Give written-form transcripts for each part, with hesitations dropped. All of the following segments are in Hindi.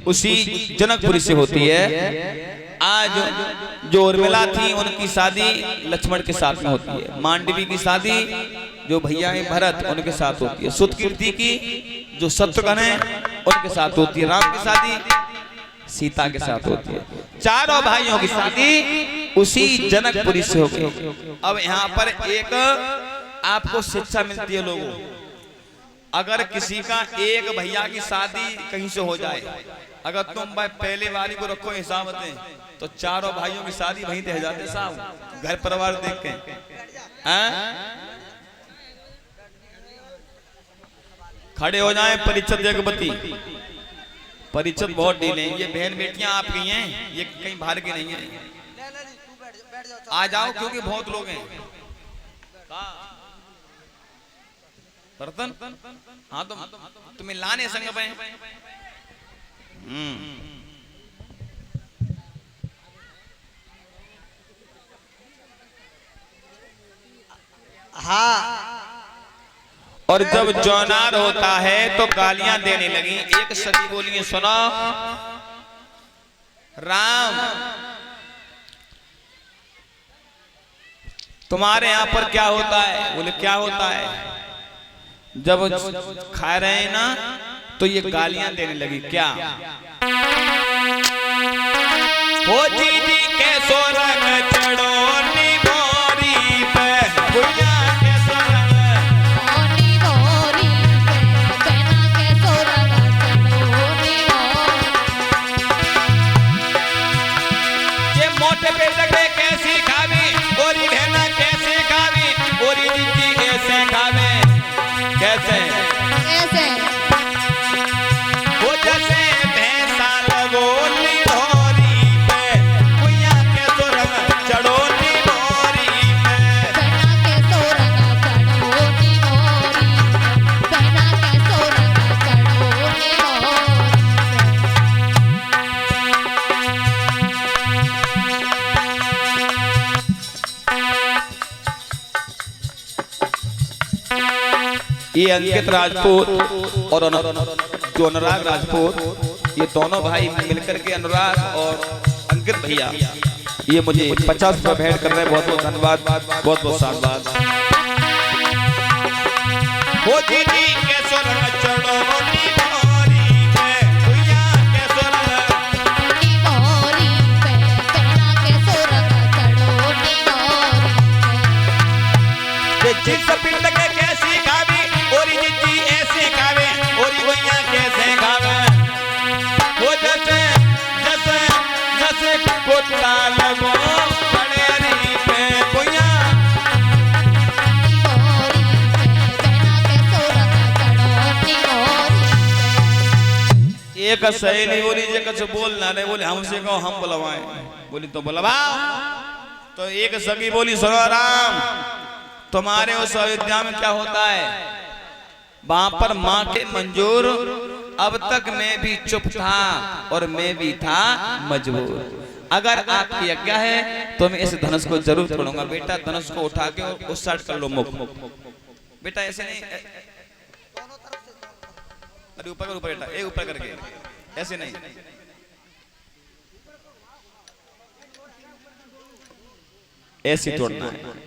उसी जनकपुरी से होती है। आज जो उर्मिला थी उनकी शादी लक्ष्मण के साथ में होती है। मांडवी की शादी जो भैया है भरत उनके साथ होती है। सुतकीर्ति की जो शत्रुघ्न है उनके साथ होती है। राम की शादी सीता के साथ होती है। चारों भाइयों की शादी उसी जनकपुरी से हो गई। अब यहाँ पर एक आपको शिक्षा मिलती है लोगों, अगर किसी का एक भैया की शादी कहीं से हो जाए, अगर तुम भाई पहले वाली को रखो हिसाब में तो चारों भाइयों की शादी वहीं रह जाते साहब, घर परिवार देख के। खड़े हो जाएं परिचित जगपति। परिचित बहुत डीले हैं, ये बहन बेटियां आपकी हैं, ये कहीं बाहर की नहीं है। आ जाओ क्योंकि बहुत लोग हैं। बर्तन हाँ तो तुम्हें लाने संग पे। हाँ। और जब जौनार होता है तो गालियां देने लगी। एक सखी बोलिए सुनो राम तुम्हारे यहाँ पर क्या होता है? बोले क्या होता है? जब खा रहे हैं ना तो ये गालियां देने लगी। क्या हो दीदी के सोरंग चढ़ो निभोरी पे, भुइया के सोरंग निभोरी पे, बहना के सोरंग चढ़ो निभोरी। ये मोटे पे लगे कैसी खावी, गोरी बहना कैसे खावी, गोरी दीदी कैसे खावे। कैसे कैसे वो जैसे भैंसा लगो निभोरी पे, भुइया के सोरंग चढ़ो निभोरी पे। बहना के सोरंग चढ़ो निभोरी, बहना के सोरंग चढ़ो निभोरी। ये अंकित राजपूत और जो अनुराग राजपूत, ये दोनों भाई मिलकर के अनुराग और अंकित भैया ये मुझे 50 रुपए भेंट कर रहे हैं। बहुत बहुत धन्यवाद, बहुत बहुत साधुवाद। वो दीदी के सोरंग चढ़ो निभोरी पे, भुइया के सोरंग निभोरी पे, बहना के सोरंग चढ़ो निभोरी पे। जिस पिंड के कैसी खावी, ओरी दीदी ऐसे खावे, ओरी भैया कैसे खावे। वो जैसे जैसे जैसे कुत्ता लगो पड़ेरी पे, भैया निभोरी पे, बहना के सोरंग चढ़ो निभोरी पे। एक सहेली बोली जे कुछ बोलना नहीं, बोले हमसे कहो हम बुलवाएं। बोली तो बुलवाओ। तो एक सखी बोली सुनो राम तुम्हारे उस अयोध्या में क्या होता है? वहां पर माँ के मंजूर अब तक मैं भी चुप था और मैं भी था मजबूर। अगर आपकी आज्ञा है तो मैं इस धनुष को जरूर तोड़ूंगा। बेटा धनुष को उठा के उस साइड कर लो मुख। बेटा ऐसे नहीं, अरे ऊपर ऊपर बेटा, एक ऊपर करके ऐसे नहीं। ऐसे तोड़ना है।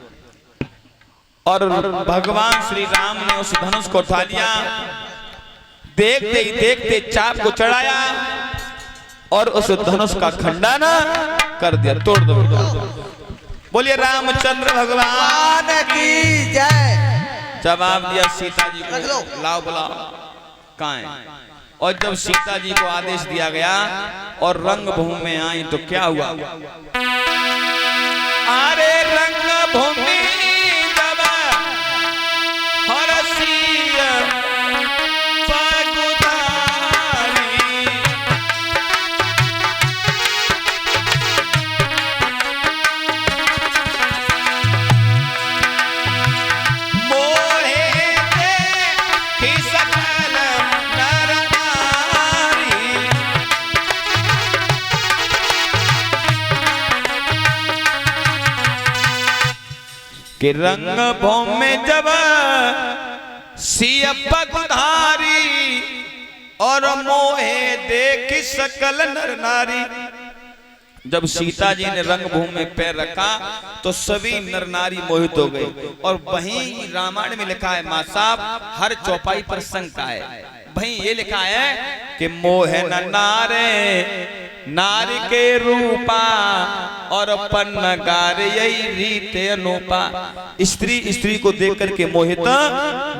और भगवान श्री राम ने उस धनुष को उठा लिया। देखते ही देखते चाप को चढ़ाया और उस धनुष का खंडन कर दिया, तोड़ दो। बोलिए रामचंद्र भगवान की जय। जवाब दिया सीता जी को, लाओ बुलाओ कहाँ है। और जब सीता जी को आदेश दिया गया और रंगभूमि में आई तो क्या हुआ? अरे रंगभूमि कि रंग भूमि में जब सियप पगुधारी और मोहे देख सकल नर नारी। जब सीता जी ने रंगभूमि में पैर रखा तो सभी नर नारी मोहित हो गए। और वहीं रामायण में लिखा है मां साहब, हर चौपाई पर शंका है, वहीं ये लिखा है कि मोह न नारे नारी के रूपा और पन्न गार यही रीत अनूपा। स्त्री स्त्री को देख करके मोहित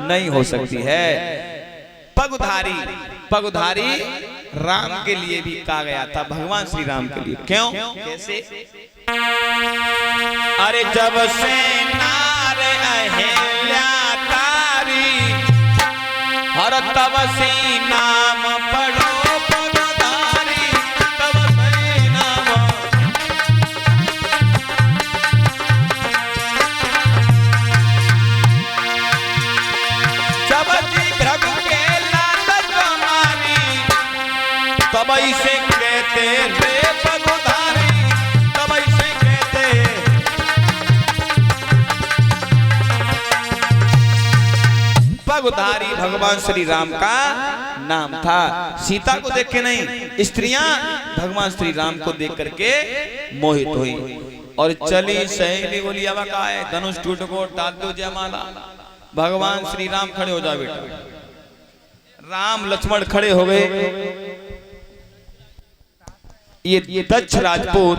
नहीं हो सकती है। पगधारी, पगधारी राम के लिए भी कहा गया था, भगवान श्री राम के लिए। क्यों, कैसे? अरे जब से नार अहिल्या तारी, हर तब से नाम पढ़ो पगधारी, तब से नाम। जब जी भ्रग के लालच मारी, तब इसे कहते रे पगधारी, तब इसे कहते। पगधारी भगवान श्री राम का नाम था। सीता को देख के नहीं, स्त्रियां भगवान श्री राम को देख करके मोहित हुई। और चली सहेली बोली अब का है, धनुष टूट को डाल दो जयमाला। भगवान श्री राम खड़े हो जा बेटा। राम लक्ष्मण खड़े हो गए। ये दक्ष राजपूत,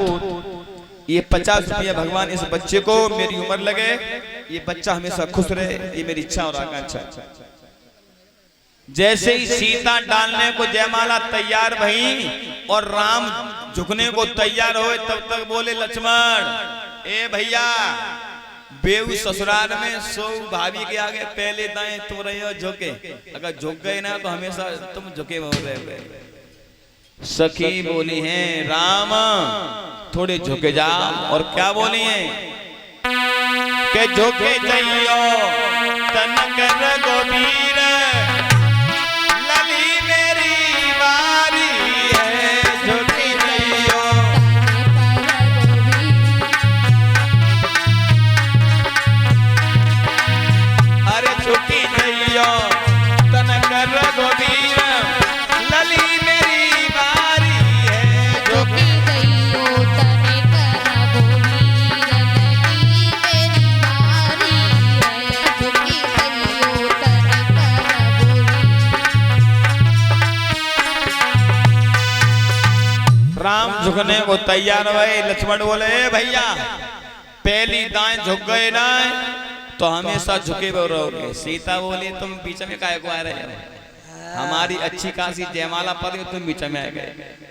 ये 50 रुपया भगवान इस बच्चे को, मेरी उम्र लगे, ये बच्चा हमेशा खुश रहे, ये मेरी इच्छा और आकांक्षा। जैसे ही सीता डालने को जयमाला तैयार भई और राम झुकने को तैयार हुए, तब तक बोले लक्ष्मण, ए भैया बेऊ ससुराल में सो भाभी के आगे पहले दाएं तुम रहे हो झुके, अगर झुक गए ना तो हमेशा तुम झुके हो रहे। सखी बोली है राम थोड़े झुके जा। और क्या बोली है के झुके जाइयो तनक रघुबीर, लली मेरी बारी है, झुकी जाइयो। अरे झुकी जाइयो तनक रघुबीर, लली मेरी बारी है, झुकी दैयो तने करबोवीर, लली मेरी बारी है, झुकी दैयो तने करबोवीर। राम झुकने को तैयार हुए। लक्ष्मण बोले ए भैया पहली दाएं झुक गए ना तो हमेशा झुके हुए रहोगे। सीता बोली तुम बीच में काहे को आ रहे हो, हमारी अच्छी खासी जयमाला पड़ी हो, तुम बीच में आ गए।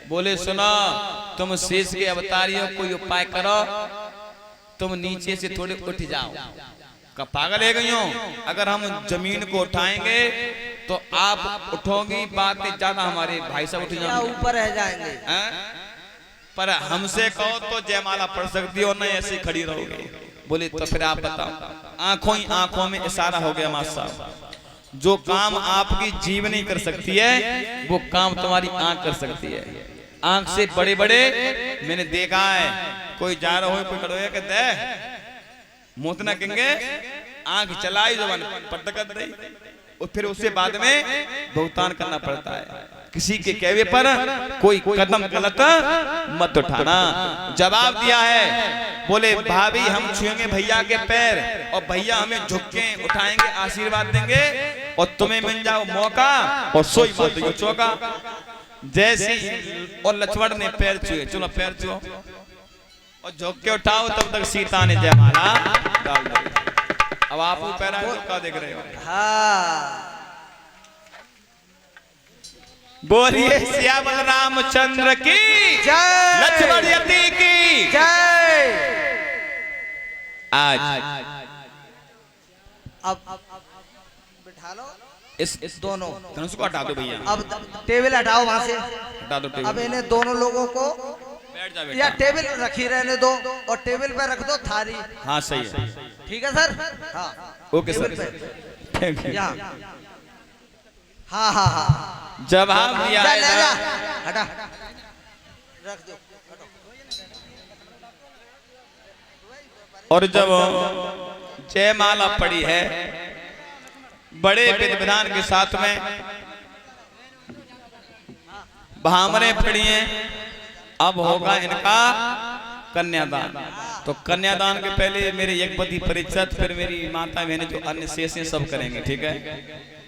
बोले सुनो तुम शेष के अवतारी हो, कोई उपाय करो, तुम नीचे से थोड़े उठ जाओ। का पागल है गई हो, अगर हम जमीन को उठाएंगे तो आप उठोगी, बात ज्यादा हमारे भाई साहब उठ जाएंगे, ऊपर रह जाएंगे। पर हमसे कहो तो जयमाला पढ़ सकती हो, नहीं ऐसे खड़ी रहोगे। बोले तो फिर आप बताओ। आंखों ही आंखों में इशारा हो गया मां साहब, जो काम आपकी जीव नहीं कर सकती है वो काम तुम्हारी आंख कर सकती है। आंख से बड़े बड़े मैंने देखा है, कोई जा रहा हो कोई खड़ो है कहते है मोतना कहेंगे आंख चलाई जबान पटकत रही, और फिर उससे बाद में भुगतान करना पड़ता है। किसी के कहवे पर कोई कदम गलत मत उठाना। जवाब दिया है, बोले भाभी हम छुएंगे भैया के पैर और भैया हमें झुक के उठाएंगे, आशीर्वाद देंगे और तुम्हें मिल जाओ मौका और सोई बात यो चौका। जैसे और लक्ष्मण ने पैर छुए, चलो पैर छुओ और झुक के उठाओ, तब तक सीता ने जयमाला डाल दी। अब आप पैरा का देख रहे हो। हाँ बोलिए श्यामल रामचंद्र की जय, लक्ष्मण यति की जय। आज अब बिठा लो इस दोनों धनुष को हटा दो भैया, अब टेबल हटाओ वहां से, हटा दो टेबल। अब इन्हें दोनों लोगों को बैठ जा या बेटा। टेबल रखी रहने दो और टेबल पे रख दो थारी। हाँ सही है, ठीक है सर। हाँ ओके सर, टेबल पे थैंक यू। यहाँ। हाँ हाँ हाँ जवाब दिया जा, है ले जा, ना। हटा रख दो। और जब जयमाला पड़ी है बड़े विधि विधान के साथ में भामरे पढ़िए। अब होगा इनका कन्यादान। तो कन्यादान के पहले मेरे यज्ञपति परिचित, फिर मेरी माता बहनें जो अन्य शेष हैं सब करेंगे, ठीक है।